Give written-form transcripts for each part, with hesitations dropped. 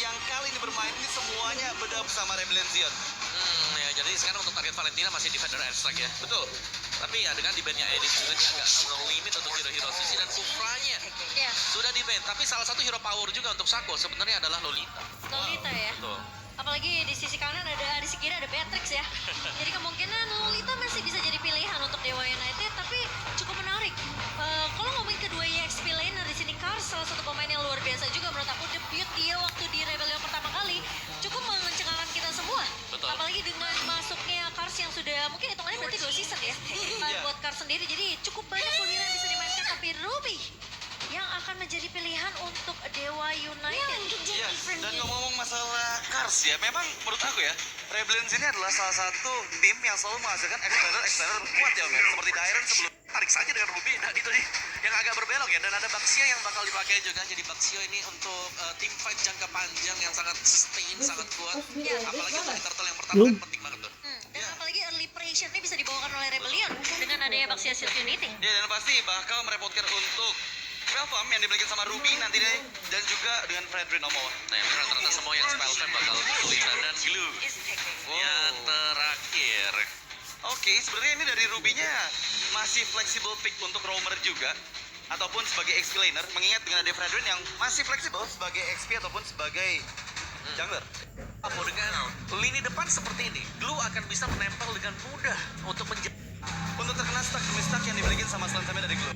yang kali ini bermain ini semuanya beda bersama Rebellion Zion. Ya, jadi sekarang untuk target Valentina masih Defender Airstrike ya. Betul. Tapi ya dengan di-ban-nya Edith juga ini agak no limit untuk hero-hero sisi dan Kufranya Iya, sudah di-ban. Tapi salah satu hero power juga untuk Shaco sebenarnya adalah Lolita. Lolita ya. Betul. Apalagi di sisi kanan di sisi kiri ada Beatrix ya. Jadi kemungkinan Lolita masih bisa jadi pilihan untuk Dewa United, tapi cukup menarik. Kalau ngomongin kedua EXP laner di sini, Kars salah satu pemain yang luar biasa juga menurut aku. Debut dia waktu di Rebellion pertama kali cukup mengencengkan kita semua. Betul. Apalagi dengan masuknya Kars yang sudah mungkin hitungannya berarti 2 season ya. Buat Kars sendiri, jadi cukup banyak pilihan yang bisa dimainkan, tapi Ruby yang akan menjadi pilihan untuk Dewa United. Iya, dan ngomong-ngomong masalah Kars ya, memang menurut aku ya, Rebellion ini adalah salah satu tim yang selalu menghasilkan expander kuat ya, men. Seperti Dairon sebelum tarik saja dengan Ruby, dan itu nih yang agak berbelok ya, dan ada Baxia yang bakal dipakai juga. Jadi Baxia ini untuk tim fight jangka panjang yang sangat sustain, sangat kuat. Apalagi untuk di turtle yang pertama kan penting banget tuh. Dan apalagi early pressure ini bisa dibawakan oleh Rebellion dengan adanya Baxia Shield Unity. Ya, dan pasti bakal merepotkan untuk Spellfam yang dimiliki sama Ruby nanti deh, dan juga dengan Fredrin Omoa. Nah, yang rata-rata semua yang Spellfam bakal Lolita dan Glue. Yang terakhir. Oke, sebenarnya ini dari Ruby-nya masih fleksibel pick untuk roamer juga, ataupun sebagai XP laner, mengingat dengan ada Fredrin yang masih fleksibel sebagai XP ataupun sebagai jungler. Dengan lini depan seperti ini, Glue akan bisa menempel dengan mudah untuk Untuk terkena stuck demi stuck yang dimiliki sama Slansamnya dari Glue.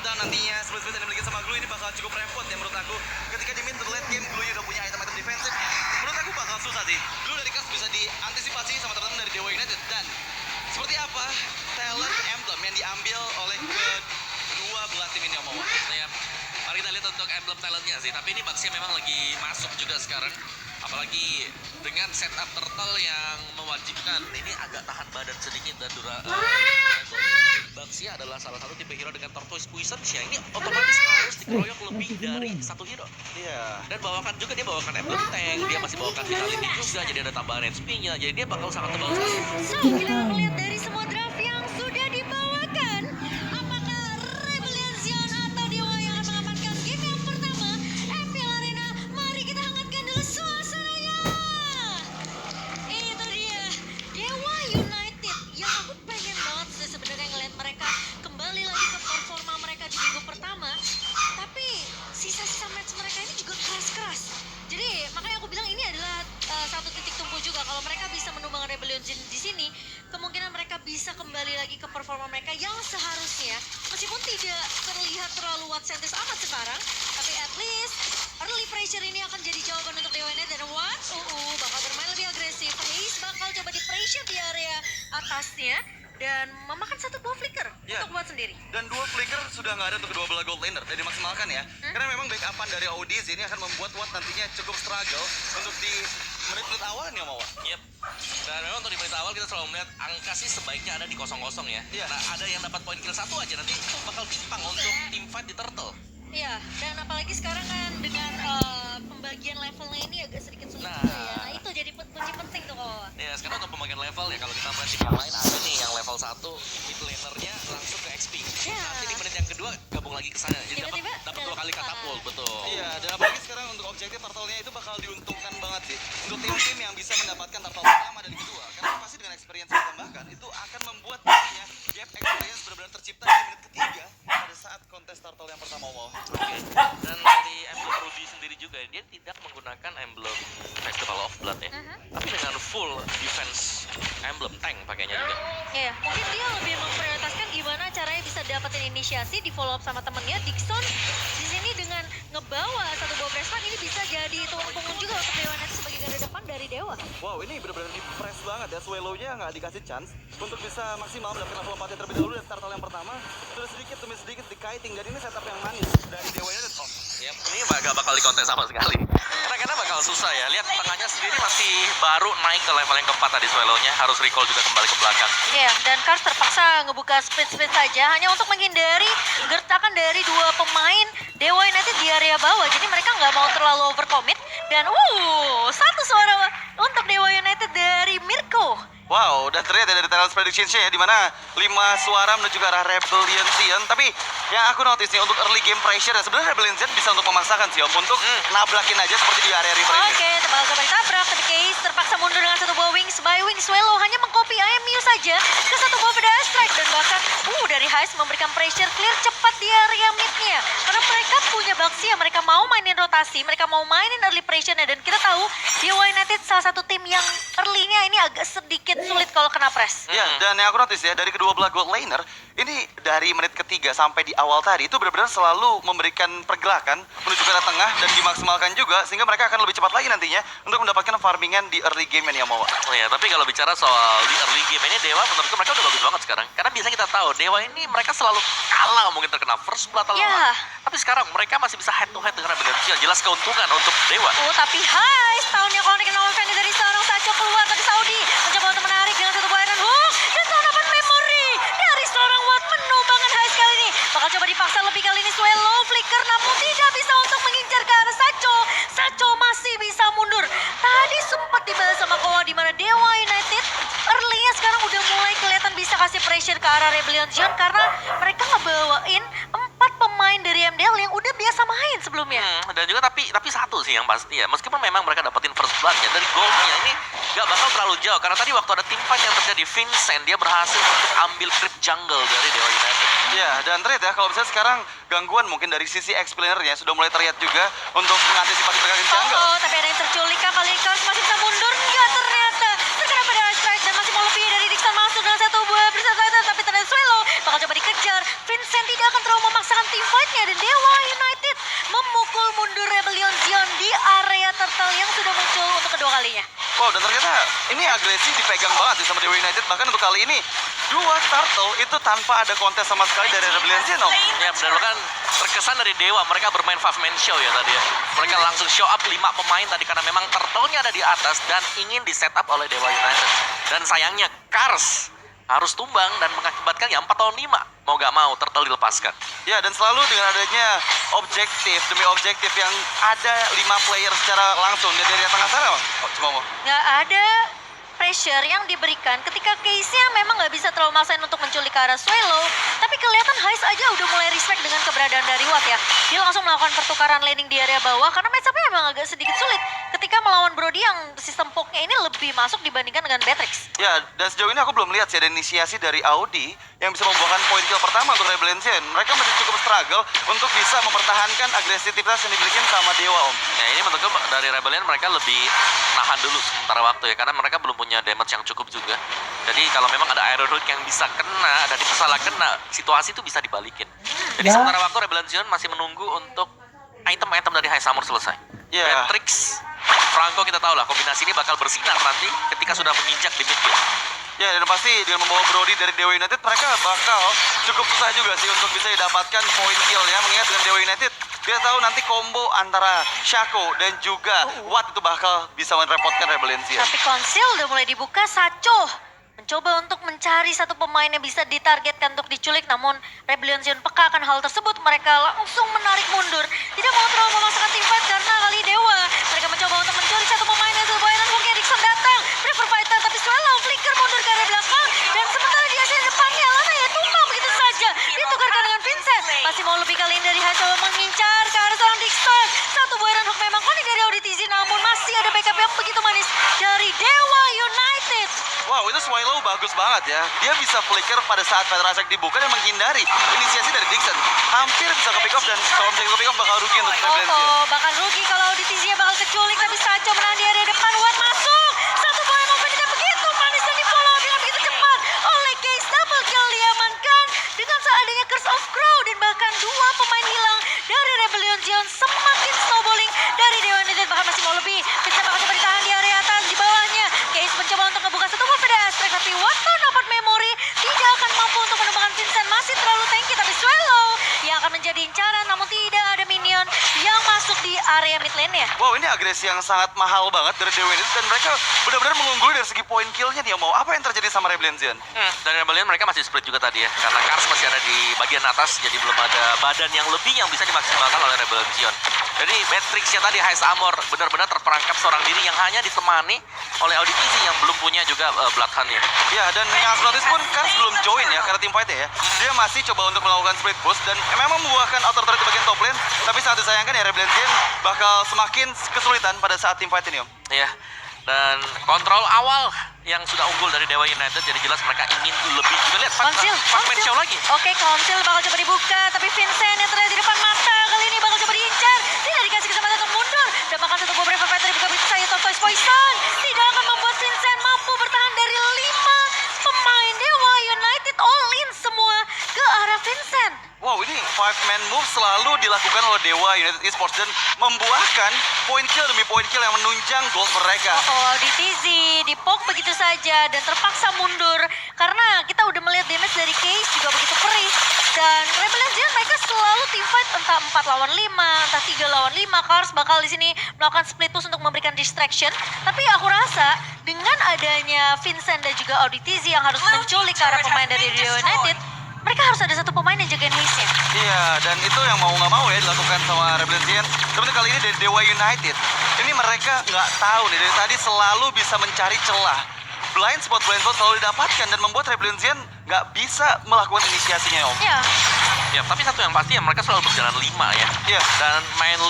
Dan nantinya split yang dimiliki sama Glue ini bakal cukup repot ya menurut aku. Ketika di mid to late game, Glue udah punya item-item defensif. Menurut aku bakal susah sih. Glue dari Kars bisa diantisipasi sama teman-teman dari Dewa United. Dan seperti apa talent emblem yang diambil oleh kedua belah tim ini, Omoa? Ya, mari kita lihat untuk emblem talentnya sih. Tapi ini Baxia memang lagi masuk juga sekarang. Apalagi dengan setup turtle yang mewajibkan ini agak tahan badan sedikit dan Baxia adalah salah satu tipe hero dengan tortoise poison ya. Ini otomatis harus dikeroyok lebih dari satu hero. Iya. Dan bawakan juga dia bawakan emblem tank, dia masih bawakan vitality juga, jadi ada tambahan HP-nya. Jadi dia bakal sangat tebal sekali. So, kita melihat dari semua draft yang sudah dibawakan, apakah Rebellion Zion atau Dewa yang akan mengamankan game yang pertama? MPL Arena, mari kita hangatkan dulu suasananya. Itu dia, Dewa United yang aku pengen banget sih sebenarnya ngeliat mereka kembali lagi ke performa mereka di minggu pertama. Tapi sisa-sisa match mereka ini juga keras-keras. Jadi makanya aku bilang ini adalah satu titik tumpu juga. Kalau mereka bisa menumbang Rebellion di sini, kemungkinan mereka bisa kembali lagi ke performa mereka yang seharusnya, meskipun tidak terlihat terlalu Watsentis amat sekarang, tapi at least early pressure ini akan jadi jawaban untuk Dewa United. Dan bakal bermain lebih agresif. Haze bakal coba di pressure di area atasnya dan memakan satu buah flicker untuk buat sendiri. Dan dua flicker sudah nggak ada untuk kedua belah gold laner, dan dimaksimalkan ya. Karena memang backupan dari ODZ ini akan membuat Watt nantinya cukup struggle untuk di menit-menit awal nih, Omoa. Yep. Dan memang untuk di menit awal kita selalu melihat angka sih sebaiknya ada di kosong-kosong ya. Iya. Nah, ada yang dapat poin kill satu aja nanti itu bakal timpang untuk tim fight di turtle. Iya, dan apalagi sekarang kan dengan pembagian levelnya ini agak sedikit sulit Nah. juga ya. Nah, itu jadi kunci penting tuh kok. Ya, sekarang untuk pembagian level ya kalau kita melihat tim yang lain ada nih yang level 1 mid lanernya langsung ke XP. Ya. Nanti di menit yang kedua gabung lagi ke sana. Jadi Tiba-tiba dapat dalam 2 kali katapult, betul. Iya, dan apalagi sekarang untuk objektif turtle-nya itu bakal diuntungkan banget sih untuk tim-tim yang bisa mendapatkan turtle pertama dan kedua. Karena pasti dengan experience yang ditambahkan itu akan membuat nantinya gap experience benar-benar tercipta di menit ketiga pada saat kontes turtle yang pertama, Omoa. Oke. Dan dari emblem Ruby sendiri juga dia tidak menggunakan emblem Festival of Blood ya. Tapi dengan full defense emblem tank pakainya juga. Iya, mungkin dia lebih memprioritaskan gimana caranya bisa dapetin inisiasi, di follow up sama temennya. Dixon di sini dengan ngebawa satu buah Bresman ini bisa jadi tulang punggung juga untuk Dewa nanti sebagai garda depan dari Dewa. Wow, ini benar-benar di-press banget ya. Swallow-nya nggak dikasih chance untuk bisa maksimal mendapatkan level 4 terlebih dahulu dari turtle yang pertama. Terus sedikit demi sedikit di kiting, dan ini setup yang manis dari Dewa United, Om. Yep, ini gak bakal dikontes sama sekali. Karena bakal susah ya. Lihat tengahnya sendiri masih baru naik ke level yang keempat tadi Swallow-nya. Harus recall juga kembali ke belakang. Iya, dan Kars terpaksa ngebuka speed saja hanya untuk menghindari gertakan dari dua pemain Dewa United di area bawah. Jadi mereka nggak mau terlalu overcommit. Dan satu suara untuk Dewa United dari Mirko. Wow, udah terlihat ya dari talent prediction-nya ya, di mana 5 suara menuju ke arah Rebellion Zion. Tapi yang aku notice nih untuk early game pressure ya, sebenarnya Rebellion Zion bisa untuk memaksakan sih Om, untuk nabrakin aja seperti di area river ini. Oke, tebal coba ditabrak, tapi Case terpaksa mundur dengan satu buah wings by Wings Swallow hanya mengcopy IMU saja ke satu buah pedal strike dan bahkan dari Heist memberikan pressure clear cepat di area mid-nya. Karena mereka punya Baxi ya, mereka mau mainin rotasi, mereka mau mainin early pressure-nya dan kita tahu Dewa United salah satu tim yang early-nya ini agak sedikit sulit kalau kena press. Ya, dan yang aku notice ya, dari kedua belah gold laner, ini dari menit ketiga sampai di awal tadi itu benar-benar selalu memberikan pergerakan menuju ke arah tengah dan dimaksimalkan juga sehingga mereka akan lebih cepat lagi nantinya untuk mendapatkan farmingan di early game yang mau. Oh ya, tapi kalau bicara soal di early game ini Dewa menurutku mereka udah bagus banget sekarang. Karena biasanya kita tahu Dewa ini mereka selalu kalah mungkin terkena first blood atau Ya. Tapi sekarang mereka masih bisa head to head dengan Rebellion Zion. Jelas keuntungan untuk Dewa. Tapi Heist tahunnya connect dengan offense dari seorang Sacho keluar dari Saudi mencoba untuk menarik dengan satu buah iron hook dan tanaman memory dari seorang Watt menumbangkan Heist kali ini. Bakal coba dipaksa lebih kali ini Swallow flicker namun tidak bisa untuk mengincar ke arah Sacho. Sacho masih bisa mundur. Tadi sempat dibalas sama Koa di mana Dewa United early-nya sekarang udah mulai kelihatan bisa kasih pressure ke arah Rebellion Zion karena mereka ngebawain 4 pemain dari MDL yang udah biasa main sebelumnya. Dan juga tapi satu sih yang pasti ya, meskipun memang mereka dapetin first blood ya dari goldnya ini gak bakal terlalu jauh karena tadi waktu ada team fight yang terjadi Vincent dia berhasil untuk ambil creep jungle dari Dewa United. Ya, dan terlihat ya kalau misalnya sekarang gangguan mungkin dari sisi explainernya sudah mulai terlihat juga untuk mengantisipasi pergerakan jungle. Tapi ada yang terculik kah? Kali Kars masih bisa mundur? Enggak ternyata. Terkena pada strike dan masih mau lebih dari Dixon masuk dengan satu buah bersatu tapi ternyata Swallow bakal coba dikejar. Vincent tidak akan terlalu memaksakan team fight-nya dan Dewa United memukul mundur Rebellion Zion di area turtle yang sudah muncul untuk kedua kalinya. Wow, dan ternyata ini agresi dipegang banget sih sama Dewa United. Bahkan untuk kali ini, dua turtle itu tanpa ada kontes sama sekali dari Rebellion Zion, Om. Ya benar kan terkesan dari Dewa mereka bermain 5-man show ya tadi ya. Mereka langsung show up 5 pemain tadi karena memang turtle-nya ada di atas dan ingin di setup oleh Dewa United. Dan sayangnya Kars harus tumbang dan mengakibatkan ya 4 lawan 5. Mau gak mau turtle dilepaskan. Ya, dan selalu dengan adanya objektif demi objektif yang ada 5 player secara langsung dari area tengah sana, oh, cuma mau. Nggak ada pressure yang diberikan ketika case-nya memang nggak bisa terlalu maksain untuk menculik ke arah Swallow. Tapi kelihatan Heist aja udah mulai respect dengan keberadaan dari Watt ya. Dia langsung melakukan pertukaran laning di area bawah karena match-up-nya memang agak sedikit sulit ketika melawan Brody yang sistem poke-nya ini lebih masuk dibandingkan dengan Beatrix. Ya, dan sejauh ini aku belum lihat sih ada inisiasi dari Audi yang bisa membuahkan poin kill pertama untuk Rebellion Zion. Mereka masih cukup struggle untuk bisa mempertahankan agresivitas yang dimiliki sama Dewa, Om. Ya ini menurutku dari Rebellion mereka lebih nahan dulu sementara waktu ya karena mereka belum punya damage yang cukup juga. Jadi kalau memang ada Iron Hook yang bisa kena dan itu salah kena, situasi itu bisa dibalikin. Jadi sementara waktu Rebellion Zion masih menunggu untuk item-item dari High Summer selesai. Ya. Beatrix, Franco kita tahu lah kombinasi ini bakal bersinar nanti ketika sudah menginjak di mid game. Ya, dan pasti dengan membawa Brody dari Dewa United mereka bakal cukup susah juga sih untuk bisa didapatkan poin kill-nya. Mengingat dengan Dewa United kita tahu nanti combo antara Shaco dan juga Watt itu bakal bisa merepotkan Rebellion Zion. Tapi konsil udah mulai dibuka. Sacho mencoba untuk mencari satu pemain yang bisa ditargetkan untuk diculik, namun Rebellion Zion peka akan hal tersebut. Mereka langsung menarik mundur, tidak mau terlalu memasukkan tim fight karena kali Dewa mereka mencoba untuk mencuri satu pemain yang sebuah Iron Hook yang Dixon datang prefer fighter, tapi Swallow flicker mundur ke arah belakang dan sementara di akhir depannya Lana ya tumbang begitu saja ditukarkan dengan Vincent. Masih mau lebih kali ini dari Hasso mengincar ke arah seorang Dixon. Satu buah Iron Hook memang konik dari Auditizi, namun masih ada backup yang begitu manis dari Dewa United. Wow, itu Swallow bagus banget ya. Dia bisa flicker pada saat Fighter Attack dibuka dan menghindari inisiasi dari Dixon. Hampir bisa ke pick off dan kalau bisa ke pick off bakal rugi untuk Rebellion Zion. Bakal rugi kalau Auditizi bakal keculik, tapi Sacho menang di area depan. Watt masuk. Satu poin open tidak begitu manis dan di follow dengan begitu cepat oleh Case. Double kill diamankan dengan seadanya Curse of Crow dan bahkan 2 pemain hilang dari Rebellion Zion. Semakin snowballing dari Dewa United, bahkan masih mau lebih. Vincent bakal coba ditahan di area atas di bawahnya. Case mencoba untuk ngebuka satu buah PDS strike, tapi Watt dapat memory tidak akan mampu untuk menemukan Vincent. Masih terlalu tanky, tapi Swallow yang akan menjadi incaran namun tidak ada minion yang masuk di area mid lane-nya. Wow, ini agresi yang sangat mahal banget dari Dewa United dan mereka benar-benar mengungguli dari segi poin kill-nya nih. Mau apa yang terjadi sama Rebellion Zion? Dan Rebellion mereka masih split juga tadi ya karena Kars masih ada di bagian atas jadi belum ada badan yang lebih yang bisa dimaksimalkan oleh Rebellion Zion. Jadi Matrix-nya tadi High Armor benar-benar terperangkap seorang diri yang hanya ditemani oleh Auditizi yang belum punya juga Blood Hunt-nya. Ya, dan yang aku notice pun Kars belum join ya karena team fight ya. Dia masih coba untuk melakukan split push dan memang membuahkan outer turret di bagian top lane. Tapi sangat disayangkan ya Rebellion Zen bakal semakin kesulitan pada saat team fight ini Om. Ya, dan kontrol awal yang sudah unggul dari Dewa United, jadi jelas mereka ingin lebih juga. Lihat, Pac-Man Show lagi. Oke, Konsil bakal coba dibuka, tapi Vincent yang terlihat di depan mata kali ini bakal coba diincar. Tidak dikasih kesempatan untuk mundur. Dan bahkan satu beberapa fighter dibuka begitu saja Tortoise Poison. Tidak akan membuat Vincent mampu bertahan dari 5 pemain Dewa United all in semua ke arah Vincent. Wow, ini 5-man move selalu dilakukan oleh Dewa United Esports dan membuahkan poin kill demi poin kill yang menunjang gold mereka. Oh, Auditizi dipok begitu saja dan terpaksa mundur karena kita udah melihat damage dari Case juga begitu perih. Dan Rebellion Zen mereka selalu team fight entah 4 lawan 5, entah 3 lawan 5. Kars bakal di sini melakukan split push untuk memberikan distraction. Tapi aku rasa dengan adanya Vincent dan juga Auditizi yang harus menculik ke arah pemain dari Dewa United, mereka harus ada satu pemain yang jagain Haze-nya. Iya, dan itu yang mau nggak mau ya dilakukan sama Rebellion Zen. Tapi kali ini dari Dewa United, ini mereka nggak tahu nih, dari tadi selalu bisa mencari celah. Blind spot selalu didapatkan dan membuat Rebellion Zen nggak bisa melakukan inisiasinya Om. Ya, Ya, tapi satu yang pasti ya mereka selalu berjalan 5 ya. Iya. Dan main 5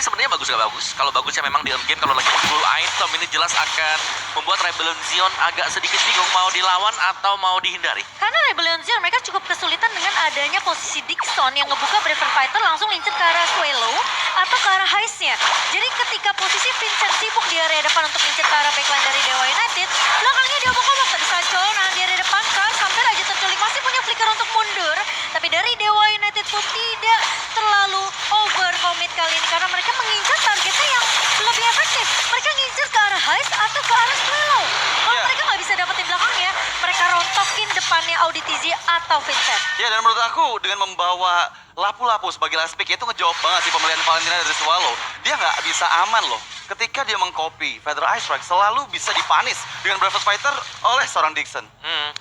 sebenarnya bagus gak bagus. Kalau bagusnya memang di early game, kalau lagi full item ini jelas akan membuat Rebellion Zen agak sedikit bingung mau dilawan atau mau dihindari. karena Rebellion Zen mereka cukup kesulitan dengan adanya posisi Dixon yang ngebuka Braver Fighter langsung ngincer ke arah Swallow atau ke arah Haze-nya. Jadi ketika posisi Vincent sibuk di area depan untuk ngincer ke arah backline dari Dewa United, belakangnya dia obok-obok tadi Sacho, nah di area depan Kars hampir aja terculik, masih punya flicker untuk mundur. Tapi dari Dewa United pun tidak terlalu over commit kali ini karena mereka mengincar targetnya yang lebih efektif. Mereka ngincer ke arah Haze atau ke arah Swallow. Kalau Iya. mereka nggak bisa dapetin belakangnya, mereka rontokin depannya Auditizi atau Vincent. Ya, dan menurut aku dengan membawa Lapu-Lapu sebagai last pick itu ngejawab banget sih pemilihan Valentina dari Swallow. Dia nggak bisa aman loh. Ketika dia mengcopy Feather Ice Strike selalu bisa dipanis dengan Bravest Fighter oleh seorang Dixon.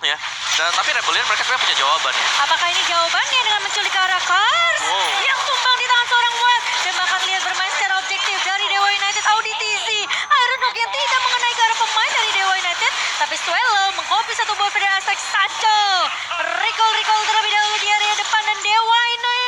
Ya. Dan tapi Rebellion mereka sebenarnya punya jawaban ya. Apakah ini jawabannya dengan menculik ke arah Kars Wow. yang tumbang di tangan seorang Wild dan bahkan lihat bermain secara objektif dari Dewa United Auditizi. Iron Dog yang tidak mengenai ke arah pemain dari Dewa United, tapi Swallow mengcopy satu buah Feather Ice Strike Sacho. Recall terlebih dahulu di area depan dan Dewa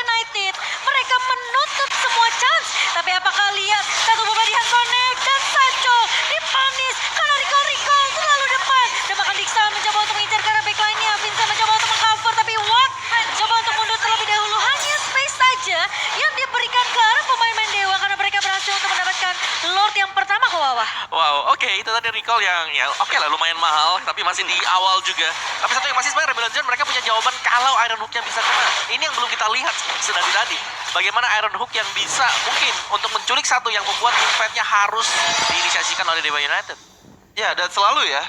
United mereka menutup semua chance. Tapi apakah lihat satu buah badihan connect dan Sacho dipanis karena recall terlalu depan dan bahkan Dixon mencoba untuk mengincar ke arah backline-nya. Vincent mencoba untuk mengcover tapi Watt mencoba untuk mundur terlebih dahulu. Hanya space saja yang diberikan ke arah pemain Dewa karena mereka berhasil untuk mendapatkan Lord yang pertama ke bawah. Wow, oke, itu tadi recall yang ya oke lah lumayan mahal, tapi masih di awal juga. Tapi satu yang masih sebenarnya Rebellion Zen mereka punya jawaban kalau Iron Hook-nya bisa kena. Ini yang belum kita lihat sedari tadi. Bagaimana Iron Hook yang bisa mungkin untuk menculik satu yang membuat team fight-nya harus diinisiasikan oleh Dewa United. Ya, dan selalu ya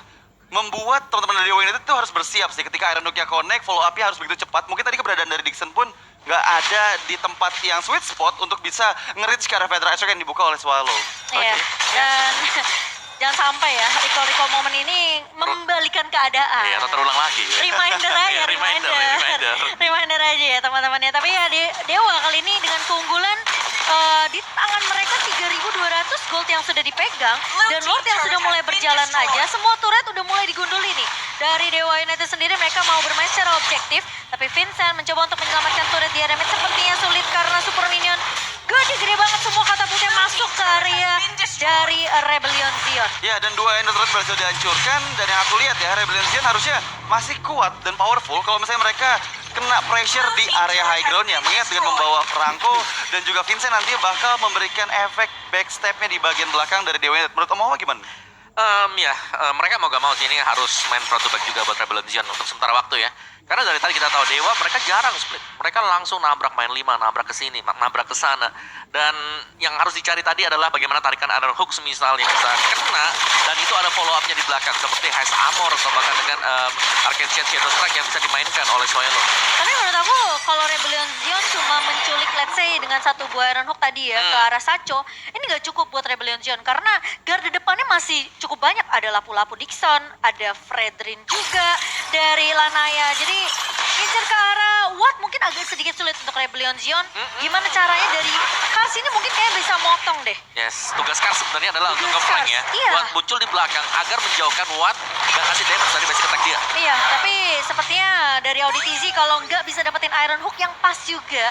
membuat teman-teman dari Dewa United itu harus bersiap sih ketika Iron Hook-nya connect, follow up-nya harus begitu cepat. Mungkin tadi keberadaan dari Dixon pun nggak ada di tempat yang sweet spot untuk bisa nge-reach ke arah Feather Ice Strike yang dibuka oleh Swallow. Iya, dan jangan sampai ya recall momen ini membalikan keadaan. Iya, atau terulang lagi. Reminder aja, Iya, reminder. Reminder aja ya teman-teman ya. Tapi ya Dewa kali ini dengan keunggulan di tangan mereka 3.200 gold yang sudah dipegang dan Lord yang sudah mulai berjalan aja. Semua turret udah mulai digunduli nih. Dari Dewa United sendiri mereka mau bermain secara objektif, tapi Vincent mencoba untuk menyelamatkan turret di area mid sepertinya sulit karena super minion gede banget semua katapultnya masuk ke area dari Rebellion Zen. Ya, dan dua Ender Turret berhasil dihancurkan. Dan yang aku lihat ya, Rebellion Zen harusnya masih kuat dan powerful kalau misalnya mereka kena pressure di area high ground-nya. Mengingat dengan membawa Franco dan juga Vincent nanti bakal memberikan efek backstep-nya di bagian belakang dari Dewa United. Menurut Om Hawa gimana? Mereka mau gak mau sih ini harus main front to back juga buat Rebellion Zen untuk sementara waktu ya. Karena dari tadi kita tahu Dewa mereka jarang split. Mereka langsung nabrak main 5, nabrak ke sini, nabrak ke sana. Dan yang harus dicari tadi adalah bagaimana tarikan Iron Hook misalnya bisa kena dan itu ada follow up-nya di belakang seperti High Armor atau bahkan dengan Arcane Shadow Strike yang bisa dimainkan oleh Swallow. Tapi menurut aku kalau Rebellion Zen cuma menculik let's say dengan satu buah Iron Hook tadi ya ke arah Sacho, ini nggak cukup buat Rebellion Zen karena garda depannya masih cukup banyak. Ada Lapu-Lapu Dixon, ada Fredrin juga dari Lanaya. Jadi ngincer ke arah Watt mungkin agak sedikit sulit untuk Rebellion Zion. Gimana caranya dari Kars ini mungkin kayak bisa motong deh. Yes, tugas Kars sebenarnya adalah untuk Tugas nge-flank Kars, ya. iya. Watt muncul di belakang agar menjauhkan Watt dan kasih damage dari basic attack dia. Iya, tapi sepertinya dari Auditiz kalau nggak bisa dapetin Iron Hook yang pas juga.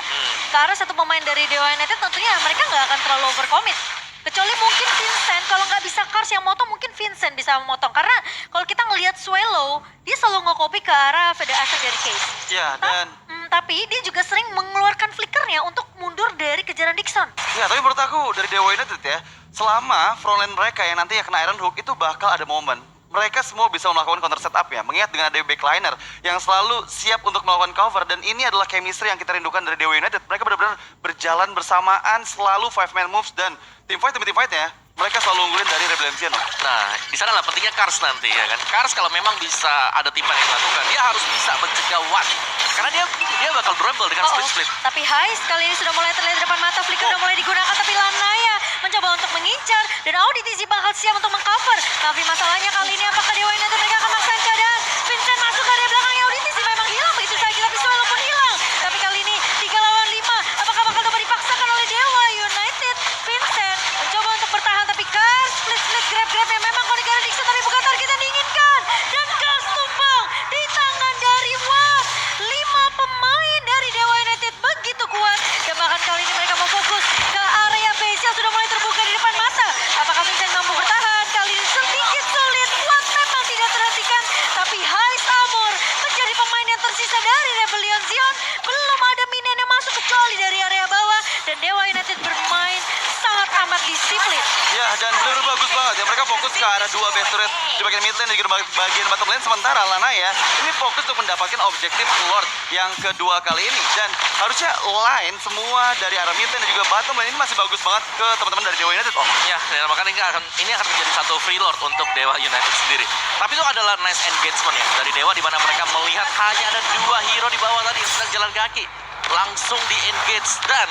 Ke arah satu pemain dari Dewa United tentunya mereka nggak akan terlalu overcommit. Kecuali mungkin Vincent, kalau nggak bisa Kars yang motong, mungkin Vincent bisa memotong. Karena kalau kita ngelihat Swallow, dia selalu nge-copy ke arah Veda Asset dari Case. Ya, dan Tapi dia juga sering mengeluarkan flickernya untuk mundur dari kejaran Dixon. ya, tapi menurut aku dari Dewa United ya, selama frontline mereka yang nantinya kena Iron Hook itu bakal ada momen. Mereka semua bisa melakukan counter setup ya, mengingat dengan ada backliner yang selalu siap untuk melakukan cover, dan ini adalah chemistry yang kita rindukan dari Dewa United. Mereka benar-benar berjalan bersamaan, selalu 5-man moves, dan team fight demi team fight ya, mereka selalu unggulin dari Rebellion Zion. Nah, di sana lah pentingnya Kars nanti ya kan. Kars kalau memang bisa ada timpan yang dilakukan, dia harus bisa mencegah Watt. Karena dia bakal durable dengan split. Tapi Heist kali ini sudah mulai terlihat di depan mata. Flicker udah mulai digunakan, tapi Lanaya mencoba untuk mengincar. Dan Auditiz bakal siap untuk mengcover. Tapi masalahnya kali ini apakah Dewa United mereka akan maksain keadaan? Vincent masuk ke area belakangnya Auditiz memang hilang begitu saja. Tapi Swallow pun hilang. Tapi kali ini 3 lawan 5. Apakah bakal dapat dipaksakan oleh Dewa United? Vincent mencoba untuk bertahan. Tapi Kars split grab yang memang kalau negara Dixon. Tapi bukan target yang diinginkan. Dan Kars tumbang di tangan dari Watt. 5 pemain dari Dewa United begitu kuat. Dan bahkan kali ini mereka mau fokus ke area base yang sudah mulai terbuka di depan mata. Apakah Vincent mampu bertahan? Kali ini sedikit sulit. Watt memang tidak terhentikan. Tapi Heist Amor menjadi pemain yang tersisa dari Rebellion Zion. Belum ada minion yang masuk kecuali dari area bawah. Dan Dewa United bermain sangat amat disiplin. Ya, dan benar bagus banget ya, mereka fokus ke arah 2 base turret di bagian mid lane dan juga bagian bottom lane, sementara Lanaya ini fokus untuk mendapatkan objektif Lord yang kedua kali ini. Dan harusnya line semua dari arah mid lane dan juga bottom lane ini masih bagus banget ke teman-teman dari Dewa United. Ya, dan makanya ini akan menjadi satu free lord untuk Dewa United sendiri. Tapi itu adalah nice engagement ya dari Dewa, di mana mereka melihat hanya ada 2 hero di bawah tadi yang sedang jalan kaki. Langsung di engage dan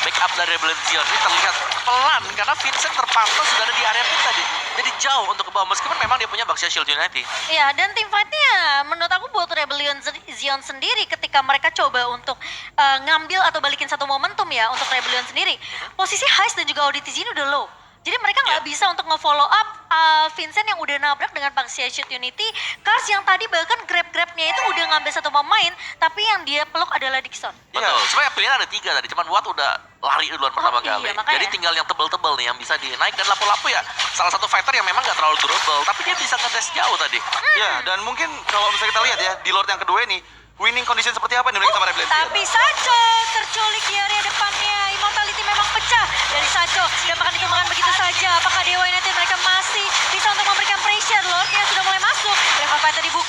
backup dari Rebellion Zion ini terlihat pelan karena Vincent terpantau sudah ada di area pit tadi. Jadi jauh untuk ke bawah meskipun memang dia punya Baxia Shield United. Iya, dan tim fight-nya menurut aku buat Rebellion Zion sendiri ketika mereka coba untuk ngambil atau balikin satu momentum ya untuk Rebellion sendiri. Posisi Heist dan juga Auditiz ini udah low. Jadi mereka nggak bisa untuk nge-follow up Vincent yang udah nabrak dengan Baxia Shield Unity. Kars yang tadi bahkan grab-grabnya itu udah ngambil satu pemain, tapi yang dia peluk adalah Dixon. Betul, sebenarnya pilihan ada 3 tadi, cuman Watt udah lari duluan pertama iya, kali. makanya. Jadi tinggal yang tebel-tebel nih yang bisa dinaik, dan Lapu-Lapu ya salah satu fighter yang memang gak terlalu durable, tapi dia bisa ngedash jauh tadi. Ya, dan mungkin kalau misalnya kita lihat ya, di Lord yang kedua ini, winning condition seperti apa yang dimiliki sama Rebellion Zion? Tapi Sacho terculik di area depannya. Immortality memang pecah dari Sacho dan bahkan ditumbangkan begitu saja. Apakah Dewa United mereka masih bisa untuk memberikan pressure? Lordnya sudah mulai masuk. Dragon Fighter dibuka.